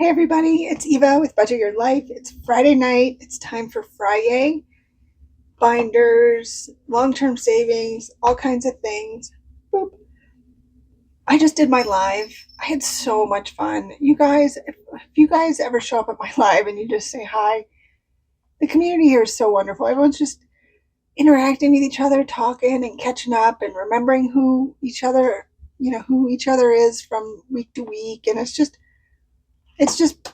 Hey everybody, it's Eva with Budget Your Life. It's Friday night. It's time for Fri-YAY. Binders, long-term savings, all kinds of things. Boop. I just did my live. I had so much fun. You guys, if you guys ever show up at my live and you just say hi, the community here is so wonderful. Everyone's just interacting with each other, talking and catching up and remembering who each other is from week to week. And it's just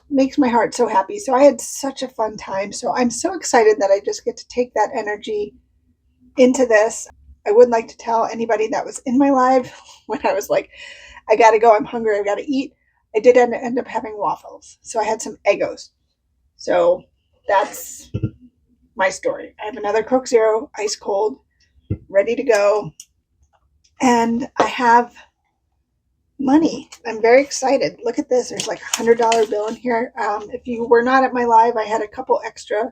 makes my heart so happy. So I had such a fun time. So I'm so excited that I just get to take that energy into this. I would like to tell anybody that was in my live when I was like, I gotta go, I'm hungry, I gotta eat. I did end up having waffles. So I had some Eggos. So that's my story. I have another Coke Zero, ice cold, ready to go. And I have money. I'm very excited. Look at this. There's like $100 bill in here. If you were not at my live, I had a couple extra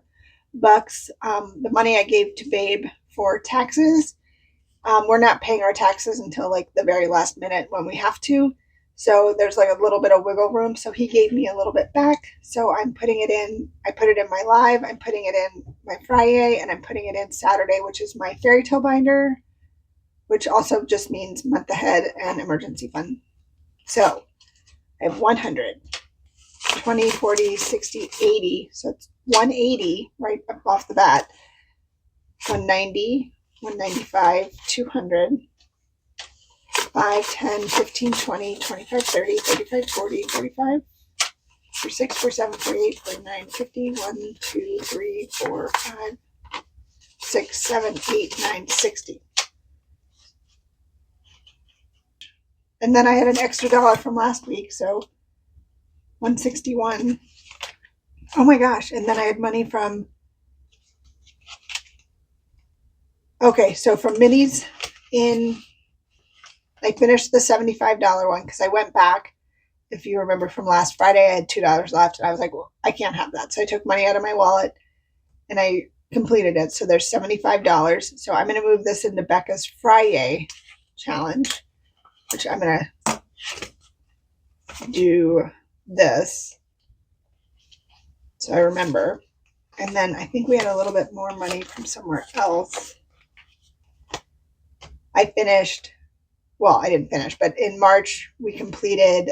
bucks. The money I gave to Babe for taxes. We're not paying our taxes until like the very last minute when we have to. So there's like a little bit of wiggle room. So he gave me a little bit back. So I'm putting it in. I put it in my live. I'm putting it in my Fri-YAY, and I'm putting it in Saturday, which is my fairy tale binder, which also just means month ahead and emergency fund. So I have 100, 20, 40, 60, 80. So it's 180 right off the bat. 190, 195, 200, 5, 10, 15, 20, 25, 30, 35, 40, 45, 46, 47, 48, 49, 50, 1, 2, 3, 4, 5, 6, 7, 8, 9, 60. And then I had an extra dollar from last week, so 161. Oh my gosh. And then I had money from, okay, so from Minnie's I finished the $75 one because I went back. If you remember from last Friday, I had $2 left. And I was like, well, I can't have that. So I took money out of my wallet and I completed it. So there's $75. So I'm going to move this into Becca's Fri-YAY challenge, which I'm going to do this. So I remember. And then I think we had a little bit more money from somewhere else. I didn't finish, but in March we completed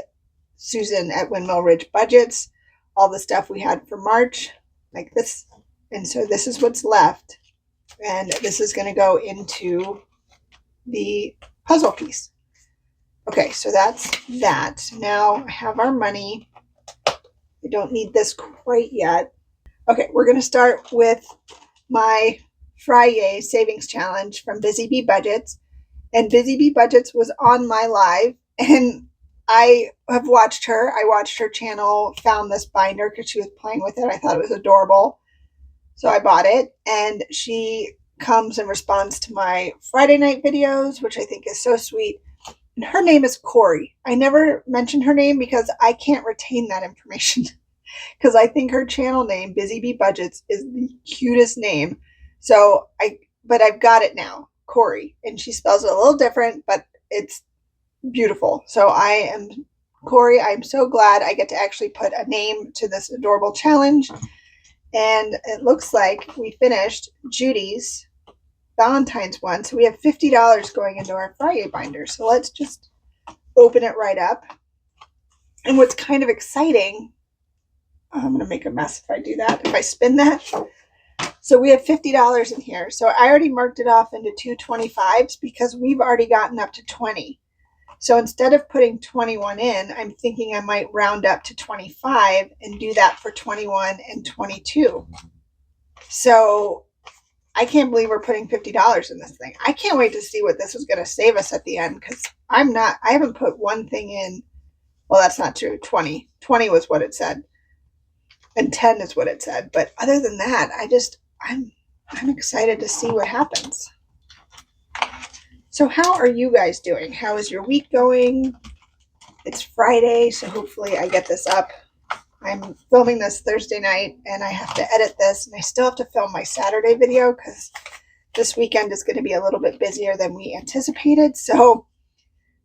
Susan at Windmill Ridge budgets, all the stuff we had for March, like this. And so this is what's left. And this is going to go into the puzzle piece. Okay, so that's that. Now I have our money. I don't need this quite yet. Okay, we're going to start with my Fri-YAY savings challenge from Busy Bee Budgets. And Busy Bee Budgets was on my live, and I have watched her. I watched her channel, found this binder because she was playing with it. I thought it was adorable. So I bought it, and she comes and responds to my Friday night videos, which I think is so sweet. And her name is Corey. I never mentioned her name because I can't retain that information because I think her channel name, Busy Bee Budgets, is the cutest name. But I've got it now, Corey, and she spells it a little different, but it's beautiful. So I am Corey. I'm so glad I get to actually put a name to this adorable challenge. And it looks like we finished Judy's Valentine's one. So we have $50 going into our Fri-YAY binder. So let's just open it right up. And what's kind of exciting, I'm going to make a mess if I do that, if I spin that. So we have $50 in here. So I already marked it off into 225s because we've already gotten up to 20. So instead of putting 21 in, I'm thinking I might round up to 25 and do that for 21 and 22. So I can't believe we're putting $50 in this thing. I can't wait to see what this is going to save us at the end because I haven't put one thing in. Well, that's not true. 20 was what it said. And 10 is what it said. But other than that, I'm excited to see what happens. So how are you guys doing? How is your week going? It's Friday, so hopefully I get this up. I'm filming this Thursday night, and I have to edit this, and I still have to film my Saturday video because this weekend is going to be a little bit busier than we anticipated. So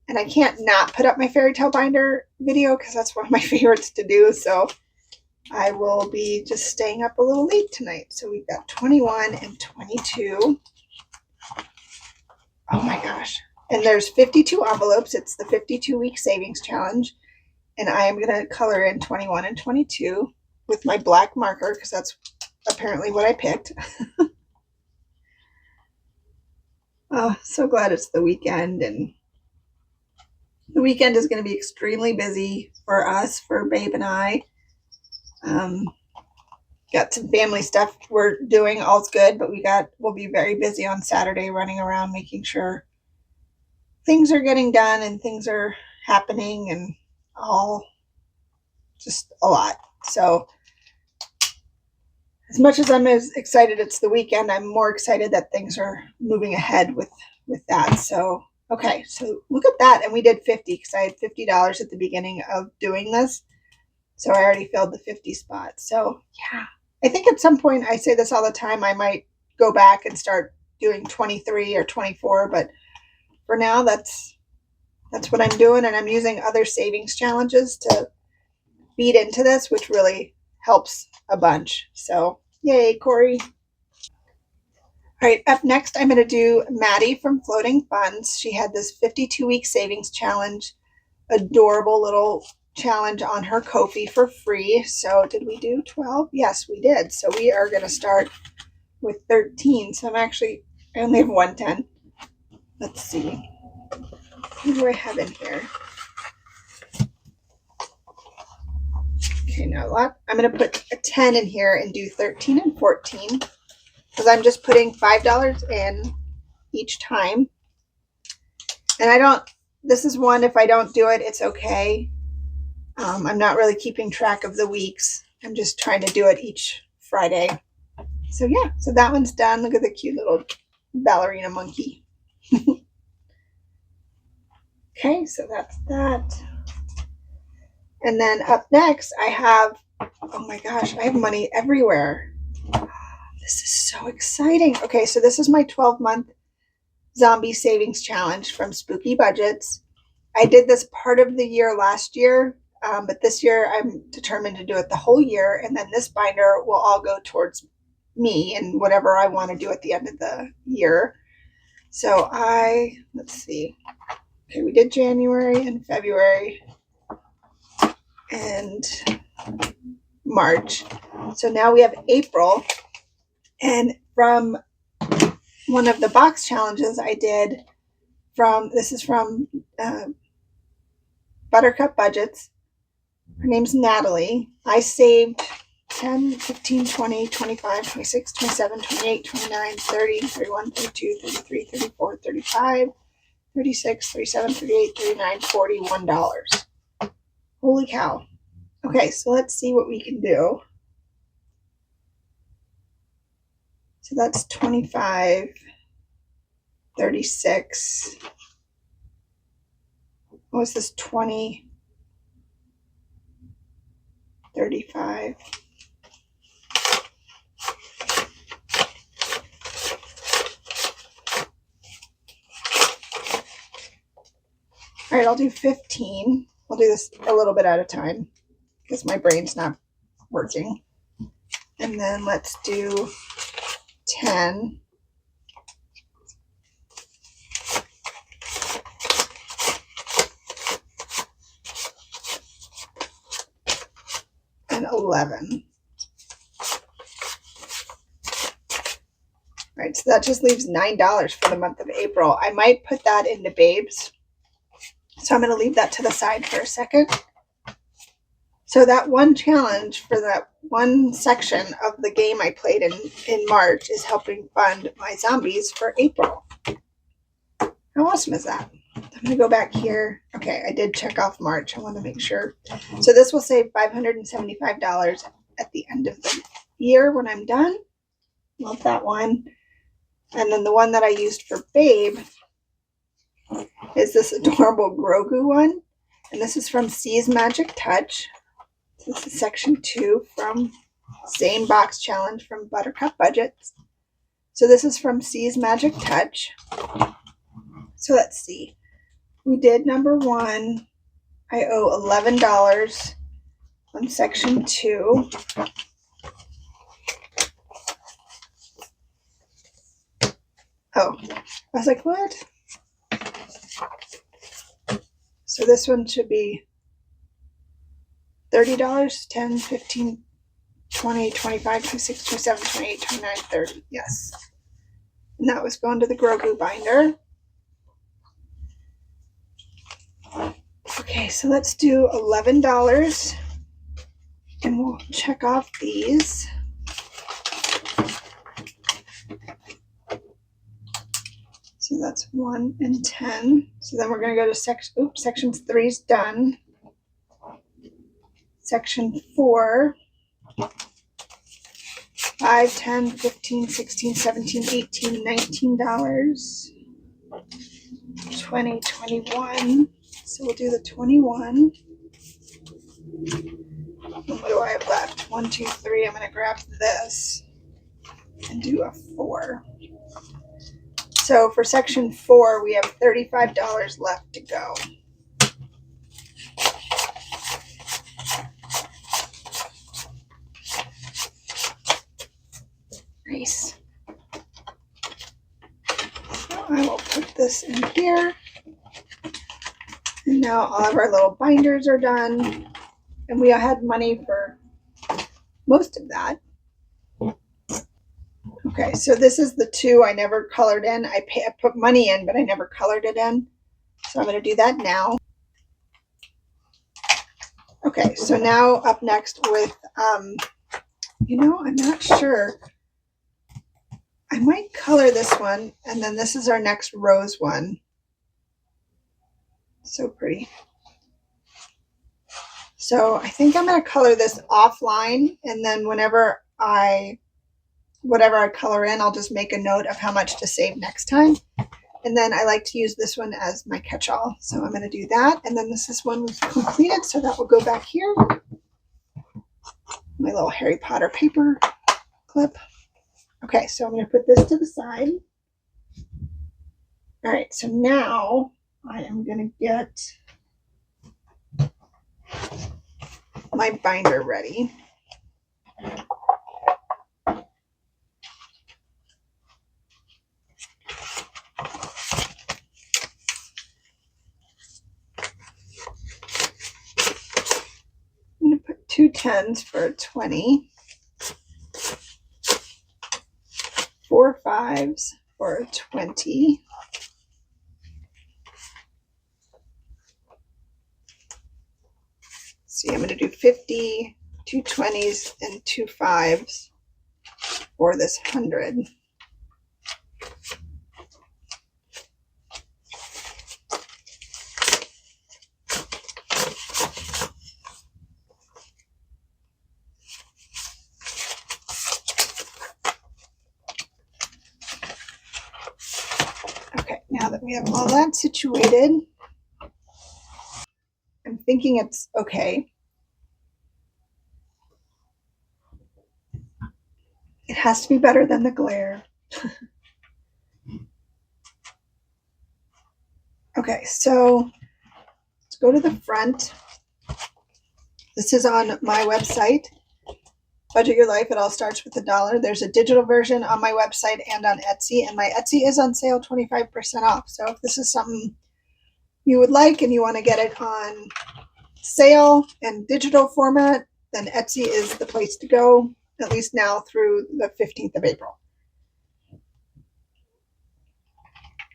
And I can't not put up my fairy tale binder video because that's one of my favorites to do. So I will be just staying up a little late tonight. So we've got 21 and 22. Oh my gosh. And there's 52 envelopes. It's the 52-week savings challenge. And I am going to color in 21 and 22 with my black marker because that's apparently what I picked. Oh, so glad it's the weekend. And the weekend is going to be extremely busy for us, for Babe and I. Got some family stuff we're doing. All's good, but we'll be very busy on Saturday running around making sure things are getting done and things are happening and all just a lot. So as much as I'm as excited it's the weekend, I'm more excited that things are moving ahead with that. So okay, so look at that. And we did 50 because I had $50 at the beginning of doing this. So I already filled the 50 spot. So yeah, I think at some point, I say this all the time, I might go back and start doing 23 or 24, but for now, that's what I'm doing, and I'm using other savings challenges to feed into this, which really helps a bunch. So yay, Corey. All right, up next, I'm going to do Maddie from Floating Funds. She had this 52-week savings challenge, adorable little challenge on her Ko-fi for free. So did we do 12? Yes, we did. So we are going to start with 13. So I only have 110. Let's see. What do I have in here? Okay, now I'm going to put a 10 in here and do 13 and 14 because I'm just putting $5 in each time. And this is one, if I don't do it, it's okay. I'm not really keeping track of the weeks. I'm just trying to do it each Friday. So yeah, so that one's done. Look at the cute little ballerina monkey. Okay, so that's that. And then up next, I have, oh my gosh, I have money everywhere. This is so exciting. Okay, so this is my 12-month zombie savings challenge from Spooky Budgets. I did this part of the year last year, but this year I'm determined to do it the whole year. And then this binder will all go towards me and whatever I want to do at the end of the year. So let's see. Okay, we did January and February and March. So now we have April. And from one of the box challenges I did this is from Buttercup Budgets. Her name's Natalie. I saved 10, 15, 20, 25, 26, 27, 28, 29, 30, 31, 32, 33, 34, 35, 36, 37, 38, 39, $41. Holy cow. Okay, so let's see what we can do. So that's 25, 36. What was this? 20, 35. All right, I'll do 15. I'll do this a little bit at a time because my brain's not working. And then let's do 10. And 11. All right, so that just leaves $9 for the month of April. I might put that into Babes. So I'm going to leave that to the side for a second. So that one challenge for that one section of the game I played in March is helping fund my zombies for April. How awesome is that? I'm going to go back here. Okay, I did check off March. I want to make sure. So this will save $575 at the end of the year when I'm done. Love that one. And then the one that I used for Babe is this adorable Grogu one. And this is from C's Magic Touch. This is section 2 from same box challenge from Buttercup Budgets. So this is from C's Magic Touch. So let's see. we did number 1. I owe $11 on section 2. Oh, I was like, what? So this one should be $30, 10, 15, 20, 25, 26, 27, 28, 29, 30. Yes. And that was going to the Grogu binder. Okay, so let's do $11 and we'll check off these. So that's 1 and 10. So then we're going to go to section 3 is done. Section 4, 5, 10, 15, 16, 17, 18, $19, 20, 21. So we'll do the 21. And what do I have left? 1, 2, 3. I'm going to grab this and do a 4. So for section 4, we have $35 left to go. Nice. So I will put this in here. And now all of our little binders are done. And we had money for most of that. Okay, so this is the 2 I never colored in. I put money in, but I never colored it in. So I'm going to do that now. Okay, so now up next with, I'm not sure. I might color this one, and then this is our next rose one. So pretty. So I think I'm going to color this offline, and then whatever I color in, I'll just make a note of how much to save next time. And then I like to use this one as my catch-all. So I'm going to do that. And then this one was completed, so that will go back here. My little Harry Potter paper clip. Okay, so I'm going to put this to the side. All right, so now I am going to get my binder ready. I'm going to put 2 10s for a 20, 4 5s for a 20. See, I'm going to do 50, 2 20s, and 2 5s for this 100. Okay, now that we have all that situated, I'm thinking it's okay. It has to be better than the glare. Okay, so let's go to the front. This is on my website, Budget Your Life. It all starts with $1. There's a digital version on my website and on Etsy, and my Etsy is on sale 25% off. So if this is something you would like and you want to get it on sale and digital format, then Etsy is the place to go, at least now through the 15th of April.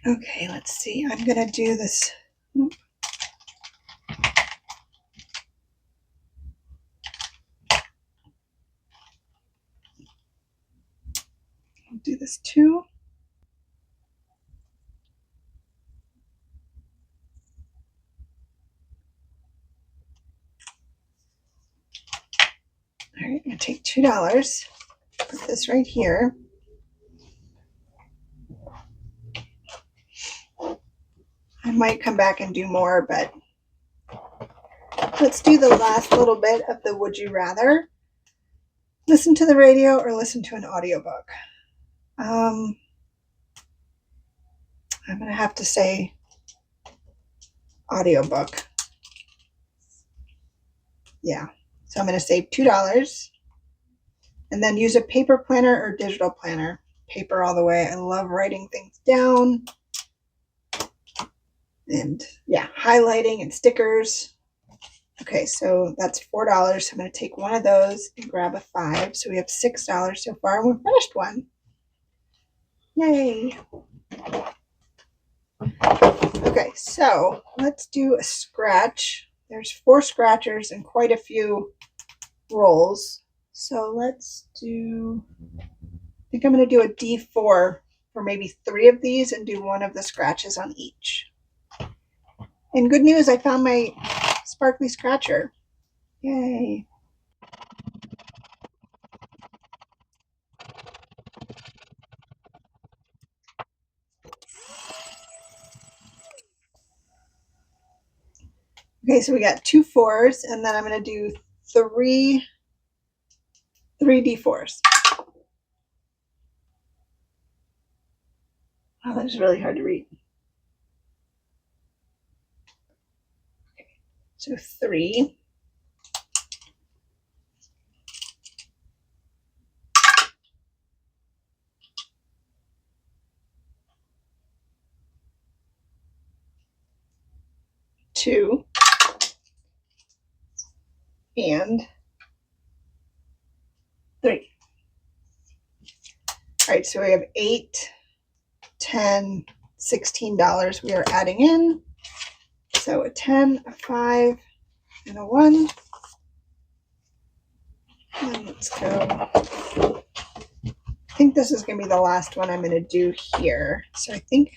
Okay, let's see. I'm going to do this. I'll do this too. All right, I'm going to take $2, put this right here. I might come back and do more, but let's do the last little bit of the would you rather. Listen to the radio or listen to an audiobook. I'm going to have to say audiobook. Yeah. So I'm going to save $2 and then use a paper planner or digital planner. Paper all the way. I love writing things down. And yeah, highlighting and stickers. Okay, so that's $4. So I'm going to take one of those and grab a 5. So we have $6 so far, and we finished one. Yay. Okay, so let's do a scratch. There's 4 scratchers and quite a few rolls. So let's do, I think I'm going to do a D4 for maybe 3 of these and do one of the scratches on each. And good news, I found my sparkly scratcher. Yay. Okay, so we got 2 4s, and then I'm going to do 3 D4s. Wow, that is really hard to read. Okay, so 3. 2 and 3. All right, so we have $8, $10, $16 we are adding in. So a 10, a 5, and a 1. And let's go. I think this is going to be the last one I'm going to do here. So I think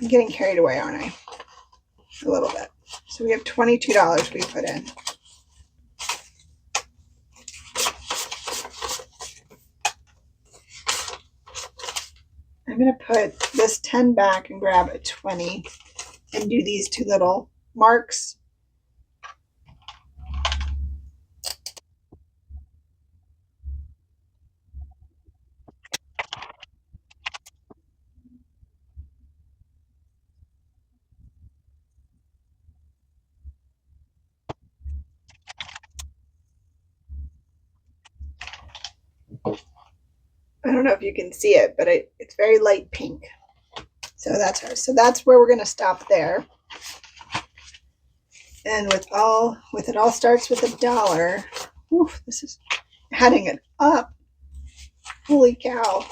I'm getting carried away, aren't I? A little bit. So we have $22 we put in. I'm going to put this 10 back and grab a 20 and do these 2 little marks. I don't know if you can see it, but it's very light pink. So that's her. So that's where we're going to stop there. And with it all starts with $1. Oof, this is adding it up. Holy cow.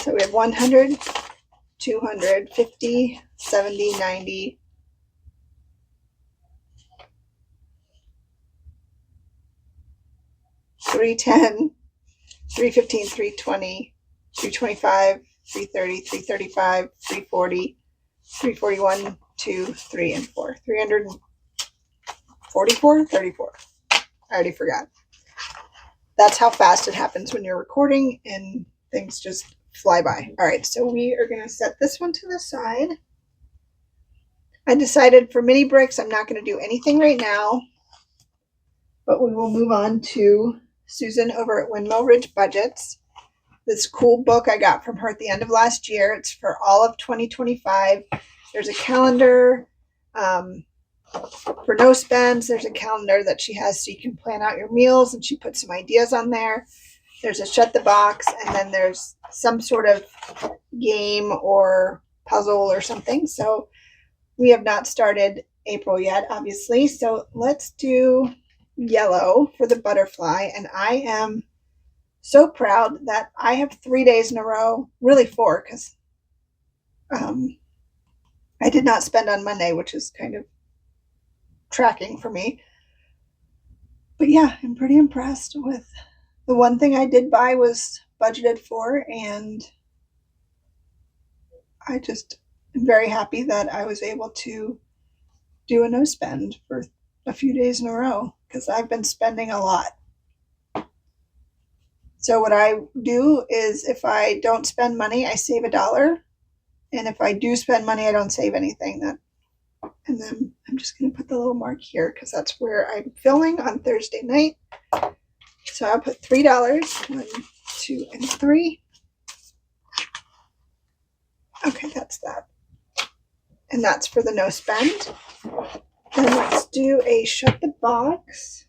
So we have 100, 200, 50, 70, 90, 310, 315, 320, 325, 330, 335, 340, 341, 2, 3, and 4. 344, 34. I already forgot. That's how fast it happens when you're recording and things just fly by. All right, so we are going to set this one to the side. I decided for mini bricks, I'm not going to do anything right now, but we will move on to Susan over at Windmill Ridge Budgets. This cool book I got from her at the end of last year. It's for all of 2025. There's a calendar for no spends. There's a calendar that she has so you can plan out your meals, and she put some ideas on there. There's a shut the box, and then there's some sort of game or puzzle or something. So we have not started April yet, obviously. So let's do yellow for the butterfly. And I am so proud that I have 3 days in a row, really 4, because I did not spend on Monday, which is kind of tracking for me. But yeah, I'm pretty impressed with the one thing I did buy was budgeted for, and I just am very happy that I was able to do a no spend for a few days in a row because I've been spending a lot. So what I do is if I don't spend money, I save $1. And if I do spend money, I don't save anything. And then I'm just going to put the little mark here because that's where I'm filming on Thursday night. So I'll put $3, 1, 2, and 3. Okay, that's that. And that's for the no spend. Then let's do a shut the box.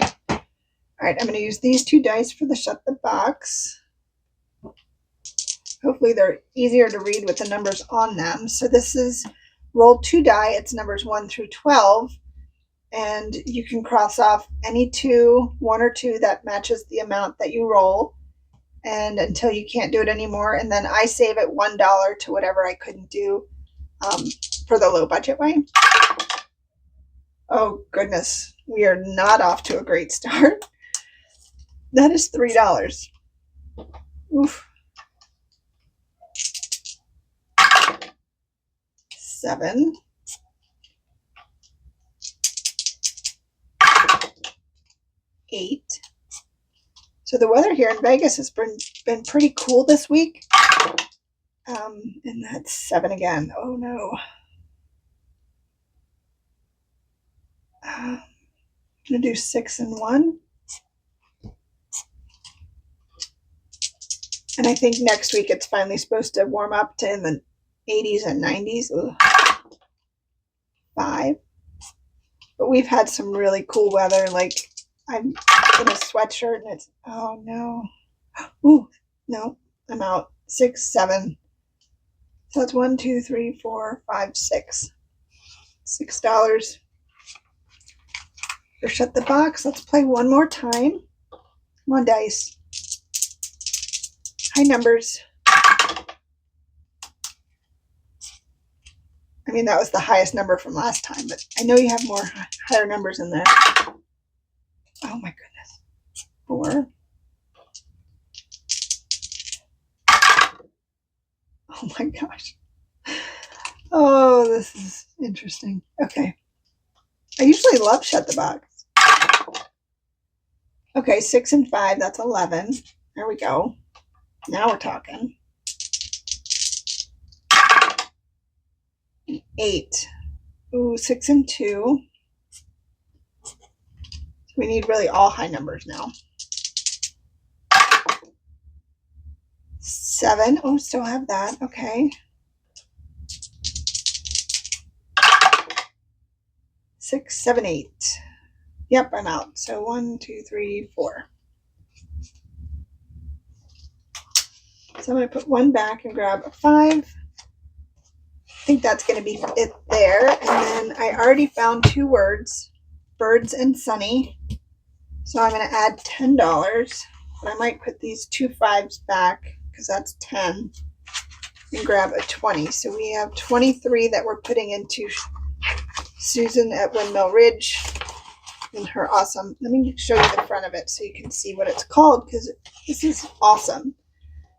All right, I'm going to use these 2 dice for the shut the box. Hopefully they're easier to read with the numbers on them. So this is roll 2 die. It's numbers 1 through 12. And you can cross off any 2, 1 or 2 that matches the amount that you roll. And until you can't do it anymore. And then I save it $1 to whatever I couldn't do for the low budget way. Oh goodness, we are not off to a great start. That is $3. Oof. 7. 8. So the weather here in Vegas has been pretty cool this week. And that's 7 again. Oh no. I'm going to do 6 and 1. And I think next week it's finally supposed to warm up to in the 80s and 90s. Ugh. 5. But we've had some really cool weather. Like I'm in a sweatshirt and it's, oh no. Ooh, no, I'm out. 6, 7. So that's 1, 2, 3, 4, 5, 6. $6. Or shut the box. Let's play one more time. Come on, dice. High numbers. I mean, that was the highest number from last time, but I know you have more higher numbers in there. Oh my goodness. 4. Oh my gosh. Oh, this is interesting. Okay. I usually love shut the box. Okay, 6 and 5, that's 11. There we go. Now we're talking. 8. Ooh, 6 and 2. We need really all high numbers now. 7. Oh, still have that. Okay. 6, 7, 8. Yep, I'm out. So 1, 2, 3, 4. So I'm going to put 1 back and grab a 5. I think that's going to be it there. And then I already found 2 words, birds and sunny. So I'm going to add $10. But I might put these 2 5s back because that's 10. And grab a 20. So we have 23 that we're putting into Susan at Windmill Ridge and her awesome. Let me show you the front of it so you can see what it's called because this is awesome.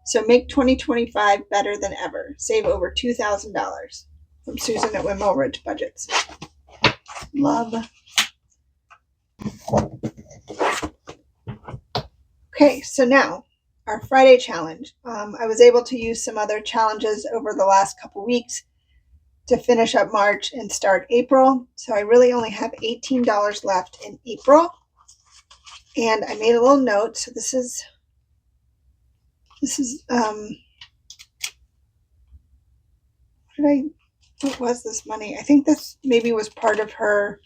So make 2025 better than ever. Save over $2,000 from Susan at Windmill Ridge Budgets. Love. Okay, so now our Friday challenge. I was able to use some other challenges over the last couple weeks to finish up March and start April. So I really only have $18 left in April. And I made a little note. So this is what was this money? I think this maybe was part of her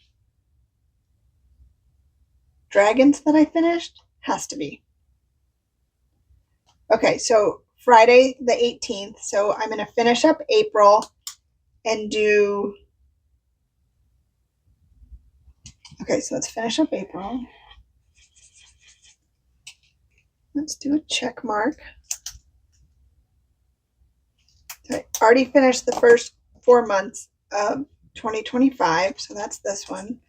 dragons that I finished. Has to be. Okay, so Friday the 18th. So I'm going to finish up April and do. Okay, so let's finish up April. Let's do a check mark. So I already finished the first 4 months of 2025, so that's this one.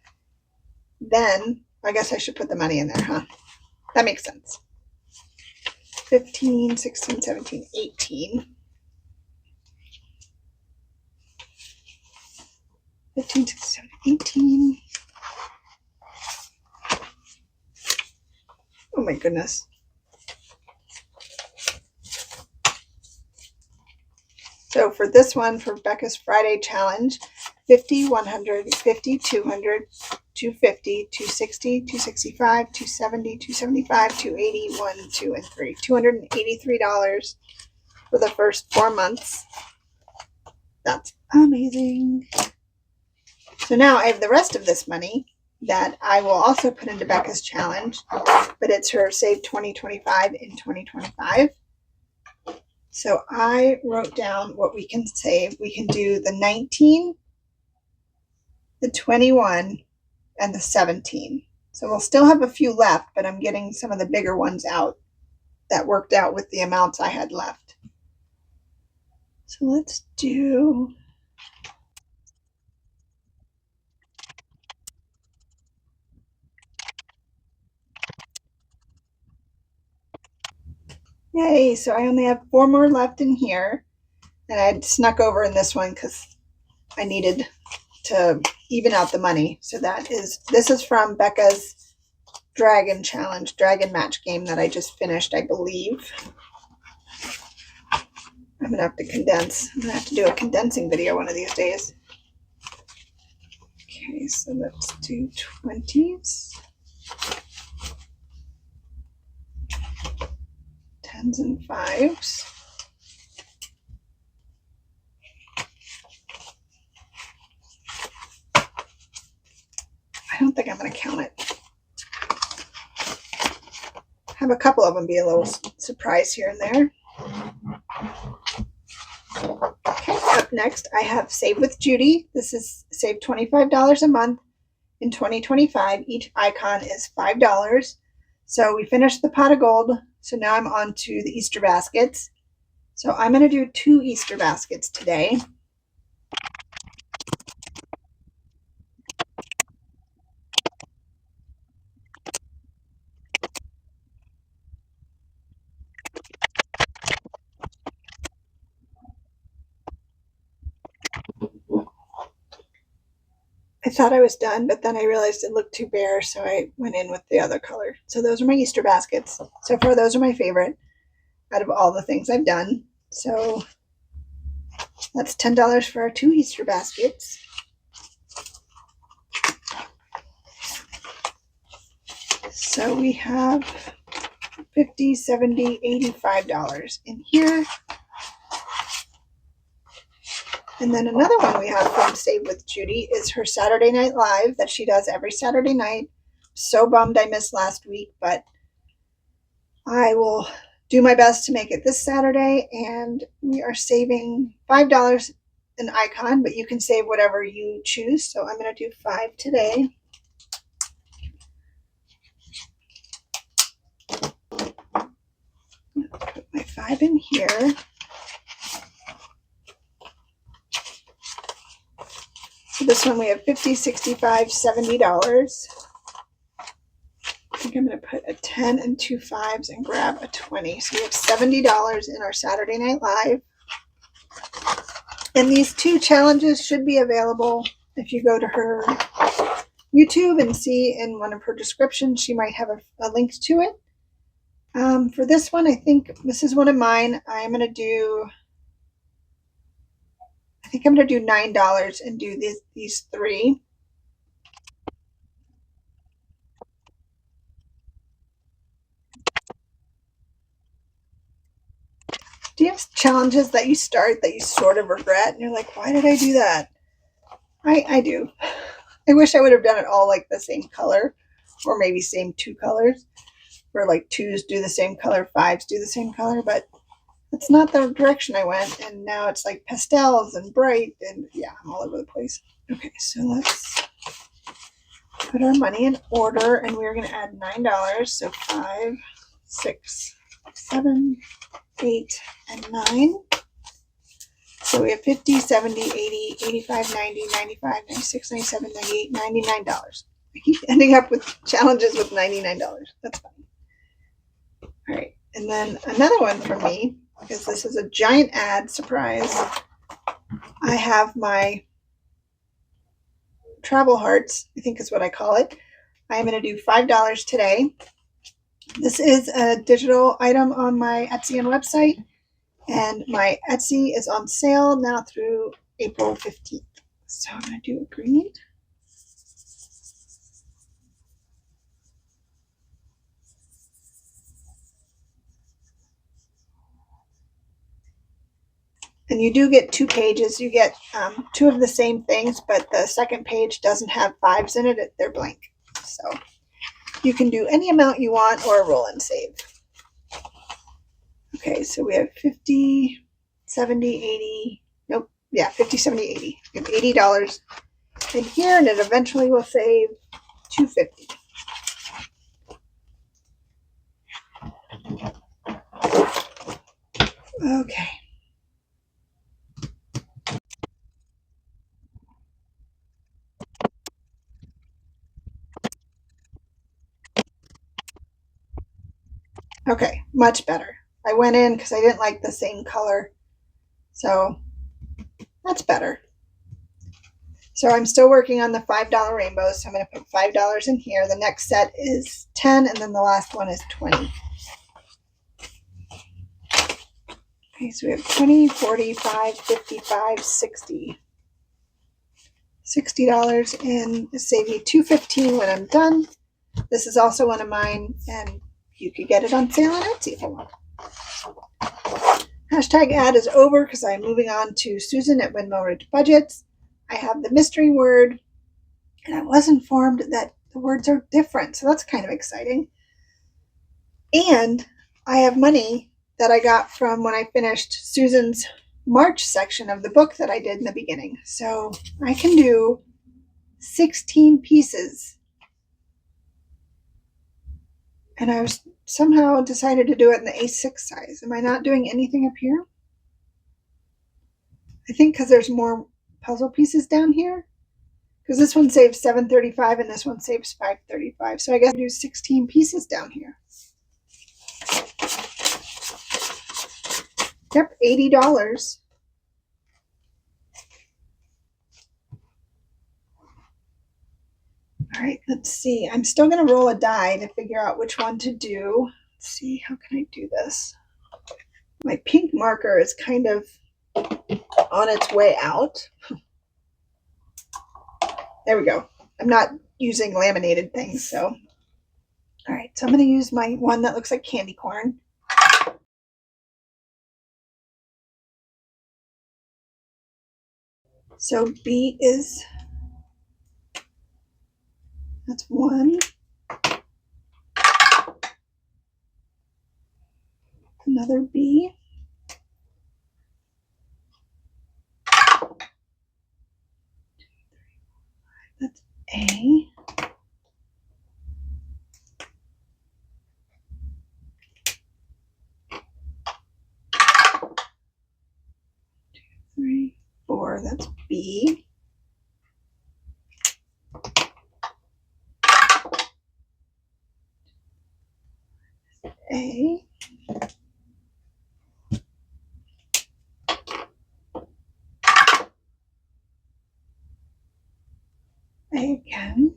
Then, I guess I should put the money in there, huh? That makes sense. 15, 16, 17, 18. 15, 16, 17, 18. Oh my goodness. So for this one, for Becca's Friday challenge, 50, 100, 50, 200, 250, 260, 265, 270, 275, 280, 1, 2, and 3. $283 for the first 4 months. That's amazing. So now I have the rest of this money that I will also put into Becca's challenge, but it's her Save 2025 in 2025. So I wrote down what we can save. We can do the 19, the 21, and the 17. So we'll still have a few left, but I'm getting some of the bigger ones out that worked out with the amounts I had left. So let's do yay. So I only have 4 more left in here. And I had snuck over in this one because I needed to even out the money. So this is from Becca's Dragon Challenge, Dragon Match game that I just finished, I believe. I'm going to have to condense. I'm going to have to do a condensing video one of these days. Okay, so let's do 20s. 10s and 5s. I don't think I'm going to count it. Have a couple of them be a little surprise here and there. Okay, up next I have Save with Judy. This is save $25 a month in 2025. Each icon is $5. So we finished the pot of gold. So now I'm on to the Easter baskets. So I'm going to do 2 Easter baskets today. I thought I was done, but then I realized it looked too bare, so I went in with the other color. So those are my Easter baskets. So far, those are my favorite out of all the things I've done. So that's $10 for our 2 Easter baskets. So we have $50, $70, $85 in here. And then another one we have from Save with Judy is her Saturday Night Live that she does every Saturday night. So bummed I missed last week, but I will do my best to make it this Saturday. And we are saving $5 an icon, but you can save whatever you choose. So I'm going to do 5 today. Put my 5 in here. So this one we have $50, $65, $70. I think I'm going to put a 10 and 2 5s and grab a 20. So we have $70 in our Saturday Night Live. And these 2 challenges should be available if you go to her YouTube and see in one of her descriptions. She might have a link to it. For this one, I think this is one of mine. I'm going to do $9 and do these 3. Do you have challenges that you start that you sort of regret and you're like, why did I do that? I do. I wish I would have done it all like the same color, or maybe same 2 colors, where like 2s do the same color, 5s do the same color, but that's not the direction I went, and now it's like pastels and bright, and yeah, I'm all over the place. Okay, so let's put our money in order, and we're going to add $9. So 5, 6, 7, 8, and 9. So we have $50, $70, $80, $85, $90, $95, $96, $97, $98, $99. I keep ending up with challenges with $99. That's funny. All right, and then another one for me, because this is a giant ad, surprise. I have my travel hearts, I think is what I call it. I am going to do $5 today. This is a digital item on my Etsy and website, and my Etsy is on sale now through April 15th. So I'm going to do a green. And you do get 2 pages. You get 2 of the same things, but the second page doesn't have 5s in it. They're blank. So you can do any amount you want or roll and save. Okay, so we have 50, 70, 80. Nope. Yeah, 50, 70, 80. We have $80 in here, and it eventually will save $250. Okay. Okay, much better. I went in because I didn't like the same color. So that's better. So I'm still working on the $5 rainbows. So I'm going to put $5 in here. The next set is 10, and then the last one is 20. Okay, so we have 20, 45, 55, 60. $60 and save me $215 when I'm done. This is also one of mine, and you could get it on sale on Etsy if you want. Hashtag ad is over because I'm moving on to Susan at Windmill Ridge Budgets. I have the mystery word, and I was informed that the words are different, so that's kind of exciting. And I have money that I got from when I finished Susan's March section of the book that I did in the beginning. So I can do 16 pieces. And I was somehow decided to do it in the A6 size. Am I not doing anything up here? I think because there's more puzzle pieces down here. Because this one saves $7.35 and this one saves $5.35. So I guess I do 16 pieces down here. Yep, $80. All right, let's see. I'm still going to roll a die to figure out which one to do. Let's see, how can I do this? My pink marker is kind of on its way out. There we go. I'm not using laminated things, so. All right, so I'm going to use my one that looks like candy corn. So B is, that's 1. Another B. That's A. Three, 4, that's B. A. A again.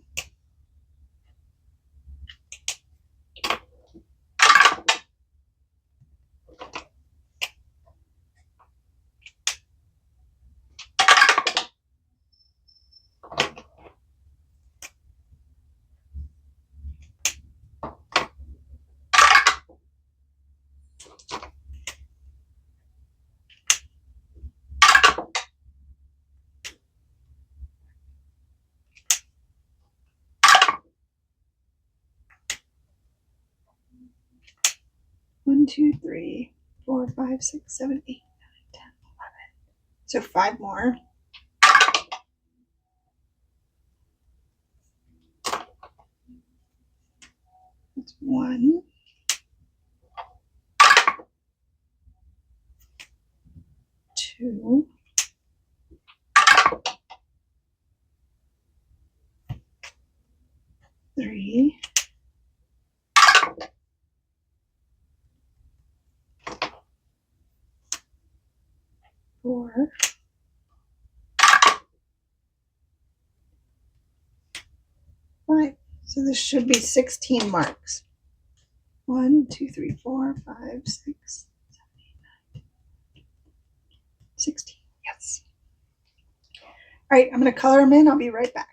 One, 2, 3, 4, 5, 6, 7, 8, 9, 10, 11. So 5 more. That's 1. 2. 3. 4. 5. So this should be 16 marks. 1, 2, 3, 4, 5, 6, 7, 8, 9, 16. Yes. All right, I'm going to color them in. I'll be right back.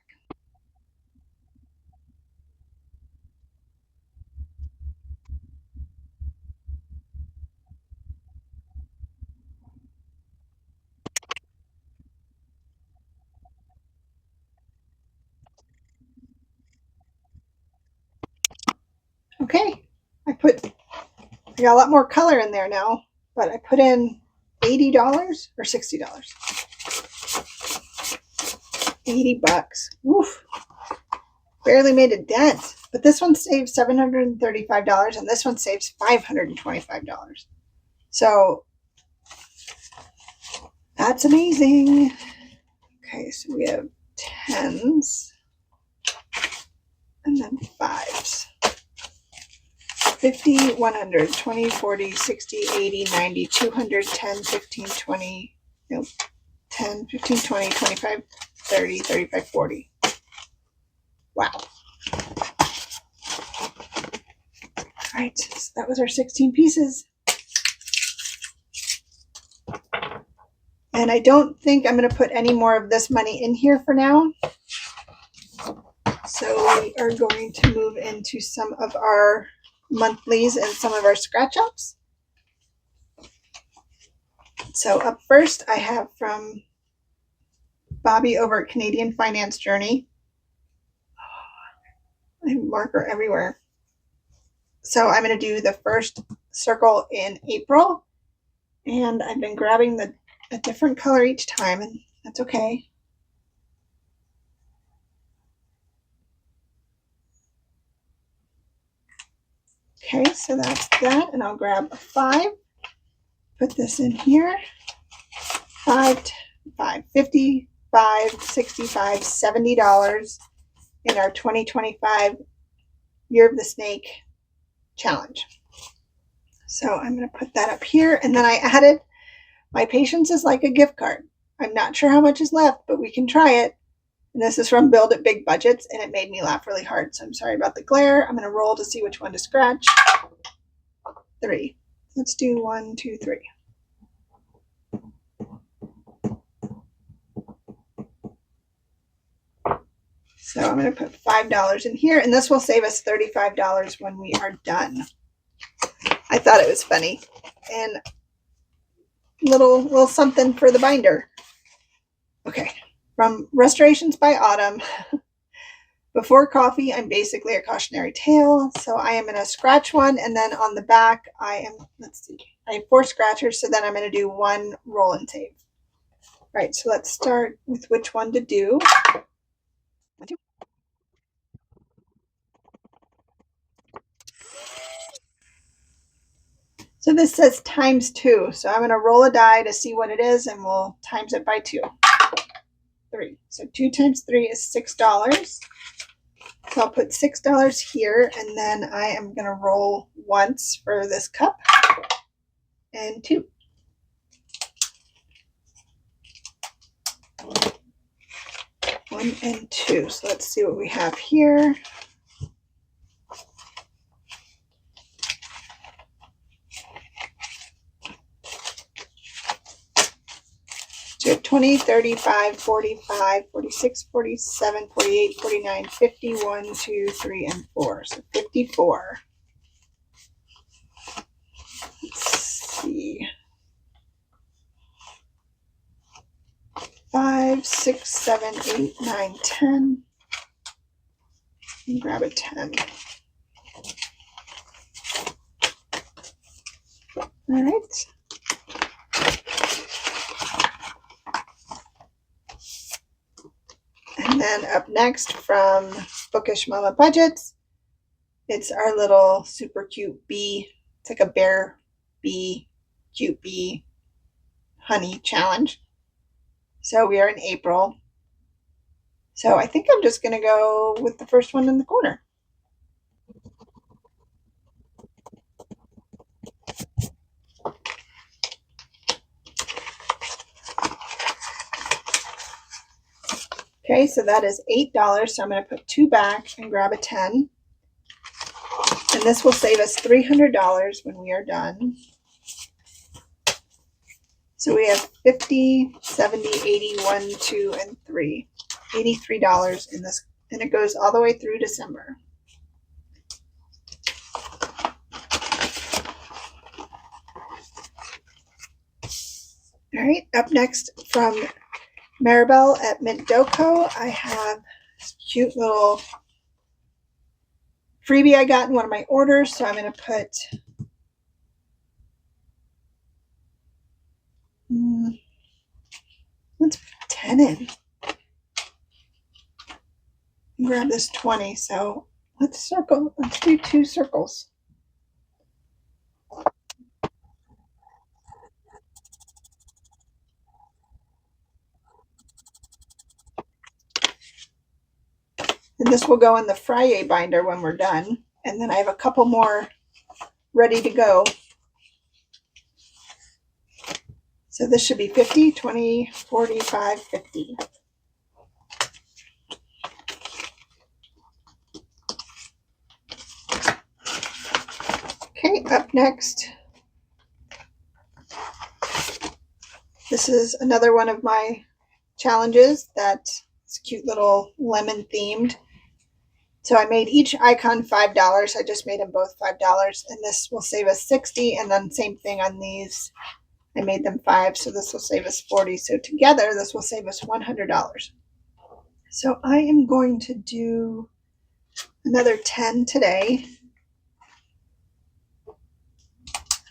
Okay, I got a lot more color in there now, but I put in $80 or $60. $80. Woof. Barely made a dent. But this one saves $735 and this one saves $525. So that's amazing. Okay, so we have 10s and then 5s. 50, 100, 20, 40, 60, 80, 90, 200, 10, 15, 20, nope, 10, 15, 20, 25, 30, 35, 40. Wow. All right, so that was our 16 pieces. And I don't think I'm going to put any more of this money in here for now. So we are going to move into some of our monthlies and some of our scratch ups. So up first, I have from Bobby over at Canadian Finance Journey. I have a marker everywhere. So I'm going to do the first circle in April. And I've been grabbing a different color each time, and that's okay. Okay, so that's that, and I'll grab a 5. Put this in here. 5, 5, 55, 65, $70 in our 2025 Year of the Snake challenge. So I'm going to put that up here, and then I added my patience is like a gift card. I'm not sure how much is left, but we can try it. And this is from Build It Big Budgets, and it made me laugh really hard. So I'm sorry about the glare. I'm going to roll to see which one to scratch. 3. Let's do 1, 2, 3. So I'm going to put $5 in here, and this will save us $35 when we are done. I thought it was funny. And little something for the binder. Okay. From Restorations by Autumn. Before coffee, I'm basically a cautionary tale. So I am going to scratch one, and then on the back, I have 4 scratchers, so then I'm going to do 1 roll and save. All right, so let's start with which one to do. 1, 2. So this says times 2. So I'm going to roll a die to see what it is, and we'll times it by 2. 3. So 2 times 3 is $6. So I'll put $6 here, and then I am going to roll once for this cup, and 2. 1 and 2. So let's see what we have here. So 20, 35, 45, 46, 47, 48, 49, 51, 2, 3, and 4. So 54. Let's see. 5, 6, 7, 8, 9, 10. And grab a 10. All right. And then up next from Bookish Mama Budgets, it's our little super cute bee. It's like a bear bee, cute bee honey challenge. So we are in April. So I think I'm just going to go with the first one in the corner. Okay, so that is $8. So I'm going to put 2 back and grab a 10. And this will save us $300 when we are done. So we have 50, 70, 80, 1, 2, and 3. $83 in this, and it goes all the way through December. All right, up next from Maribel at Mint Doco, I have this cute little freebie I got in one of my orders, so I'm going to put let's put 10 in. Grab this 20, so let's do 2 circles. And this will go in the Fri-YAY binder when we're done. And then I have a couple more ready to go. So this should be 50, 20, 45, 50. Okay, up next, this is another one of my challenges that's cute little lemon themed. So I made each icon $5. I just made them both $5, and this will save us 60. And then same thing on these. I made them 5, so this will save us 40. So together, this will save us $100. So I am going to do another 10 today.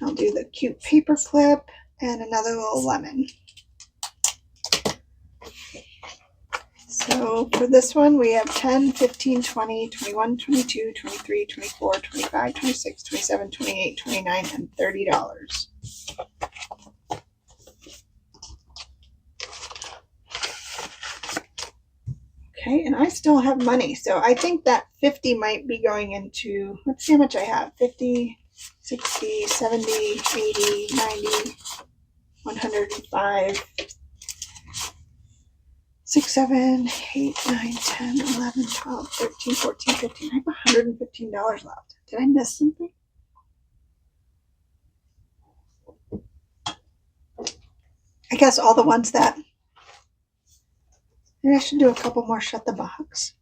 I'll do the cute paper clip and another little lemon. So for this one, we have 10, 15, 20, 21, 22, 23, 24, 25, 26, 27, 28, 29, and $30. Okay, and I still have money. So I think that 50 might be going into, let's see how much I have. 50, 60, 70, 80, 90, 105, 6, 7, 8, 9, 10, 11, 12, 13, 14, 15. I have $115 left. Did I miss something? I guess all the ones that, maybe I should do a couple more shut the box.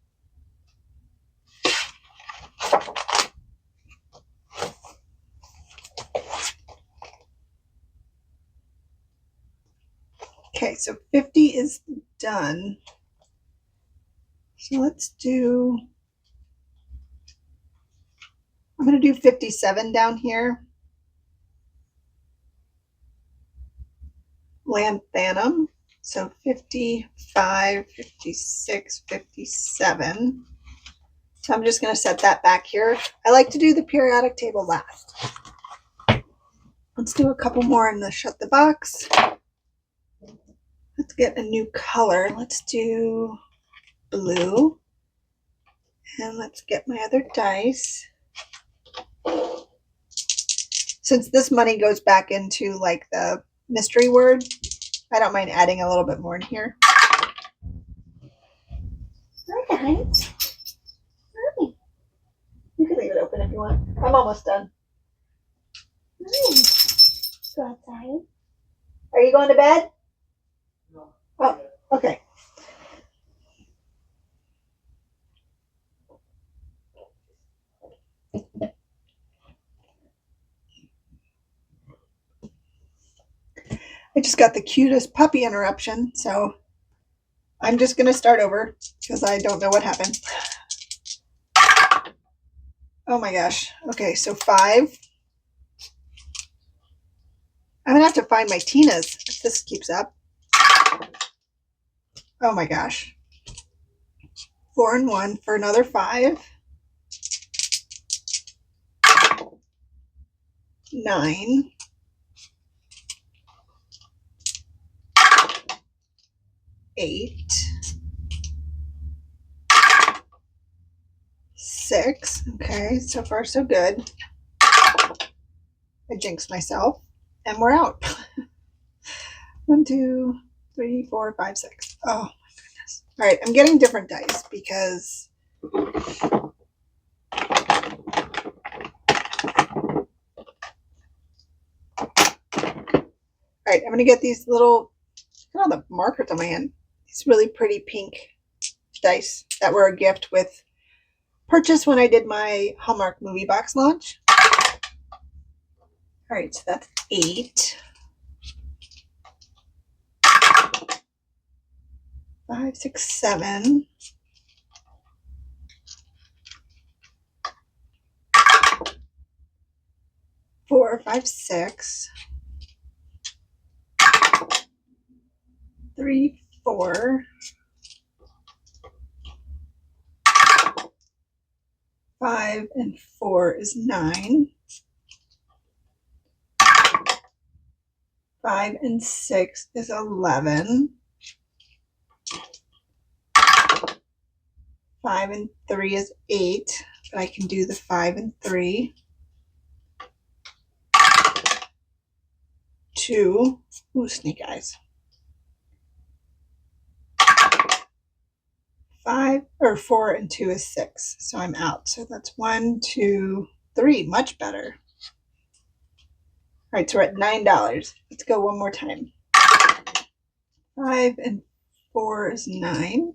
Okay, so 50 is done. So let's do, I'm going to do 57 down here. Lanthanum. So 55, 56, 57. So I'm just going to set that back here. I like to do the periodic table last. Let's do a couple more in the shut the box. Let's get a new color. Let's do blue. And let's get my other dice. Since this money goes back into like the mystery word, I don't mind adding a little bit more in here. Hi guys. Hi. You can leave it open if you want. I'm almost done. Hi. Go outside. Are you going to bed? No. Oh, okay. I just got the cutest puppy interruption, so I'm just going to start over because I don't know what happened. Oh my gosh. Okay, so 5. I'm going to have to find my Tina's if this keeps up. Oh my gosh. 4 and 1 for another 5. 9. 8. 6. Okay, so far so good. I jinxed myself. And we're out. 1, 2, 3, 4, 5, 6. Oh my goodness. All right, I'm getting different dice because all right, I'm gonna get these little, look at all the markers on my hand. These really pretty pink dice that were a gift with purchase when I did my Hallmark movie box launch. All right, so that's 8. 5, 6, 7. 4, 5, 6, 3, 4, 5 and 4 is 9. 5 and 6 is 11. 5 and 3 is 8, but I can do the 5 and 3. 2. Ooh, snake eyes. 5 or 4 and 2 is 6, so I'm out. So that's 1, 2, 3. Much better. All right, so we're at $9. Let's go one more time. 5 and 4 is 9.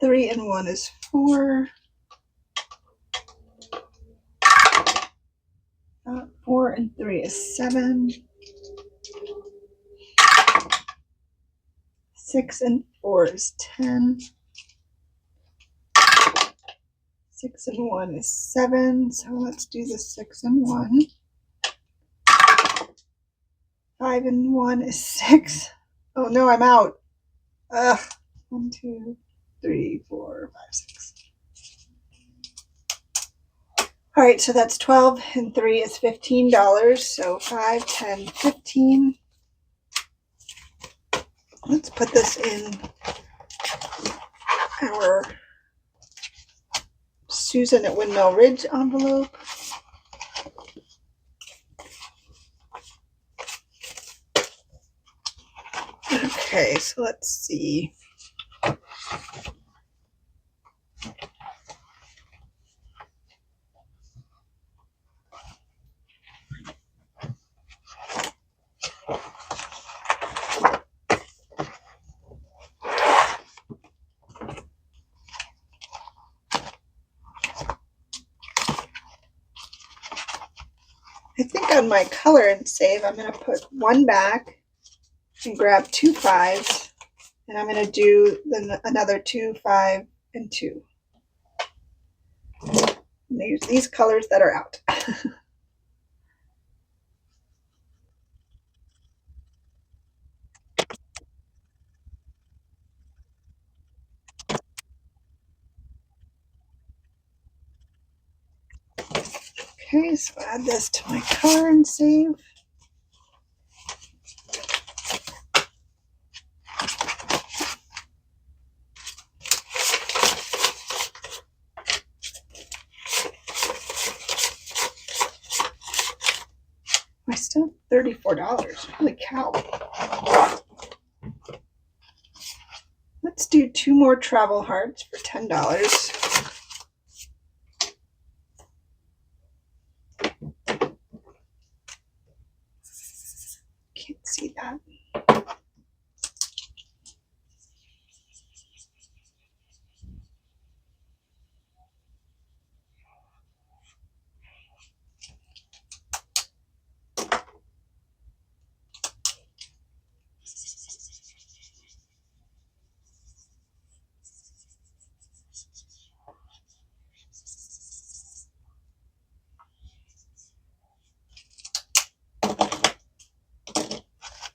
3 and 1 is 4. 4 and 3 is 7. 6 and 4 is 10. 6 and 1 is 7. So let's do the 6 and 1. 5 and 1 is 6. Oh no, I'm out. Ugh. 1, 2, 3, 4, 5, 6. All right, so that's 12 and 3 is $15. So 5, 10, 15. Let's put this in our Susan at Windmill Ridge envelope. Okay, so let's see. I think on my color and save, I'm going to put one back and grab 2 5s, and I'm going to do another 2, 5, and 2. I'm going to use these colors that are out. Okay, so add this to my color and save. I still have $34. Holy cow. Let's do 2 more travel hearts for $10. Can't see that.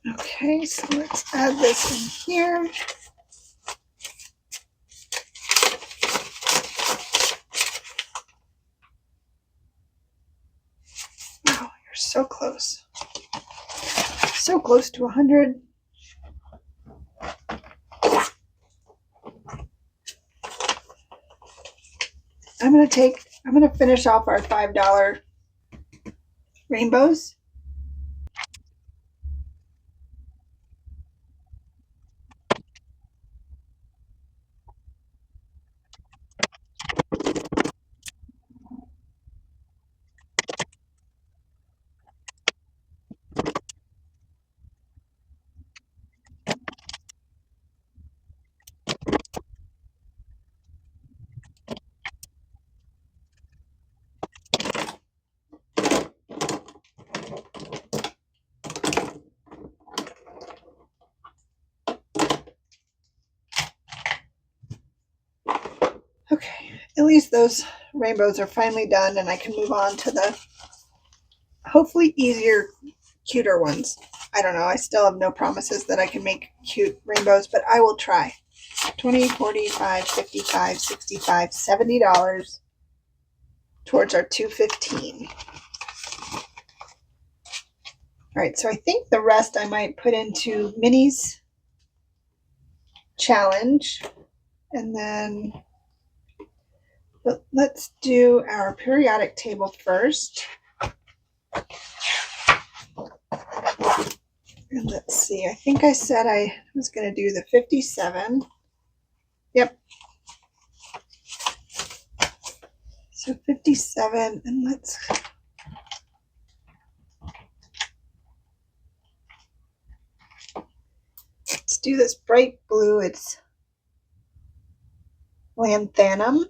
Okay, so let's add this in here. Wow, you're so close. So close to 100. I'm going to finish off our $5 rainbows. Okay, at least those rainbows are finally done and I can move on to the hopefully easier, cuter ones. I don't know. I still have no promises that I can make cute rainbows, but I will try. 20, 45, 55, 65, $70 towards our 215. All right, so I think the rest I might put into Minnie's challenge. And then let's do our periodic table first. And let's see, I think I said I was going to do the 57. Yep. So 57, and let's do this bright blue. It's lanthanum.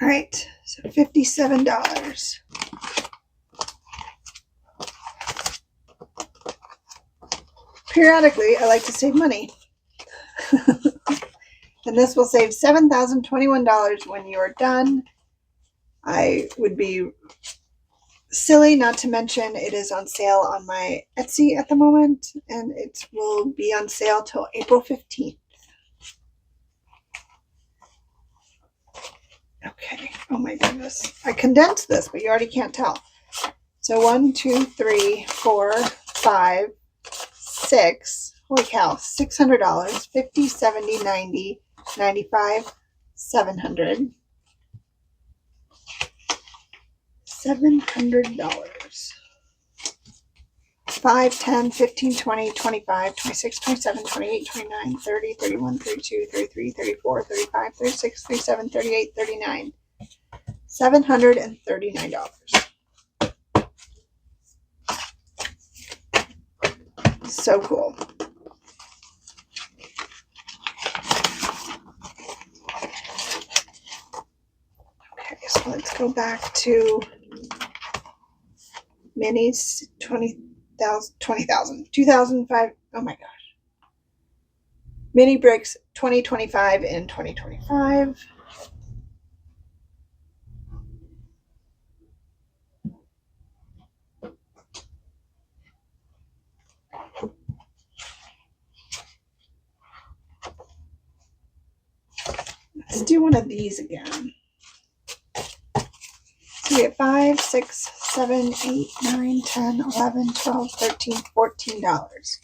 All right, so $57. Periodically, I like to save money. And this will save $7,021 when you're done. I would be silly not to mention it is on sale on my Etsy at the moment, and it will be on sale till April 15th. Okay, oh my goodness. I condensed this, but you already can't tell. So 1, 2, 3, 4, 5, 6. Holy cow, $600. 50, 70, 90, 95, 700. $700. 5, 10, 15, 20, 25, 26, 27, 28, 29, 30, 31, 32, 33, 34, 35, 36, 37, 38, 39. $739. So cool. Okay, so let's go back to Minnie's 20,000, 2005. Oh my gosh. Mini bricks 2025 and 2025. Let's do one of these again. So we have 5, 6, 7, 8, 9, 10, 11, 12, 13, $14.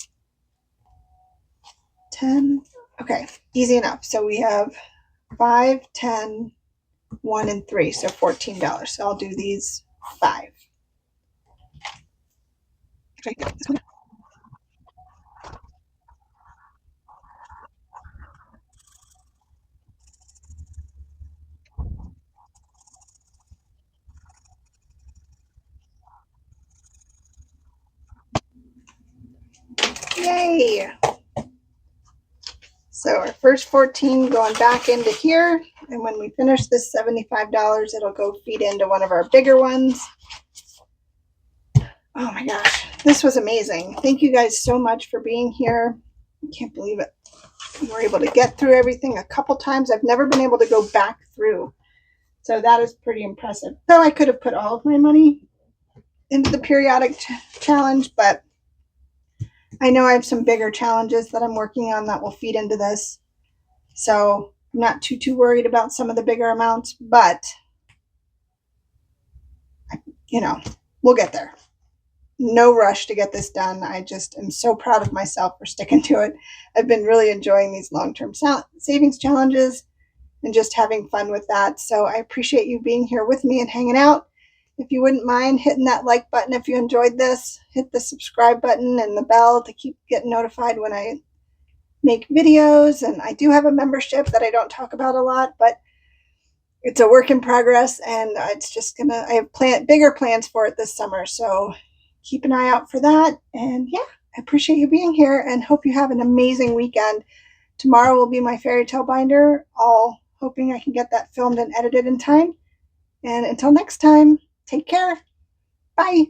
10. Okay, easy enough. So we have 5, 10, 1, and 3. So $14. So I'll do these 5. Okay, this one. Yay! So our first 14 going back into here, and when we finish this $75, it'll go feed into one of our bigger ones. Oh my gosh, this was amazing. Thank you guys so much for being here. I can't believe it. We were able to get through everything a couple times. I've never been able to go back through. So that is pretty impressive. Though I could have put all of my money into the periodic challenge, but I know I have some bigger challenges that I'm working on that will feed into this. So I'm not too worried about some of the bigger amounts, but you know, we'll get there. No rush to get this done. I just am so proud of myself for sticking to it. I've been really enjoying these long-term savings challenges and just having fun with that. So I appreciate you being here with me and hanging out. If you wouldn't mind hitting that like button if you enjoyed this, hit the subscribe button and the bell to keep getting notified when I make videos. And I do have a membership that I don't talk about a lot, but it's a work in progress, and it's just I have bigger plans for it this summer. So keep an eye out for that. And yeah, I appreciate you being here and hope you have an amazing weekend. Tomorrow will be my fairy tale binder, all hoping I can get that filmed and edited in time. And until next time, take care. Bye.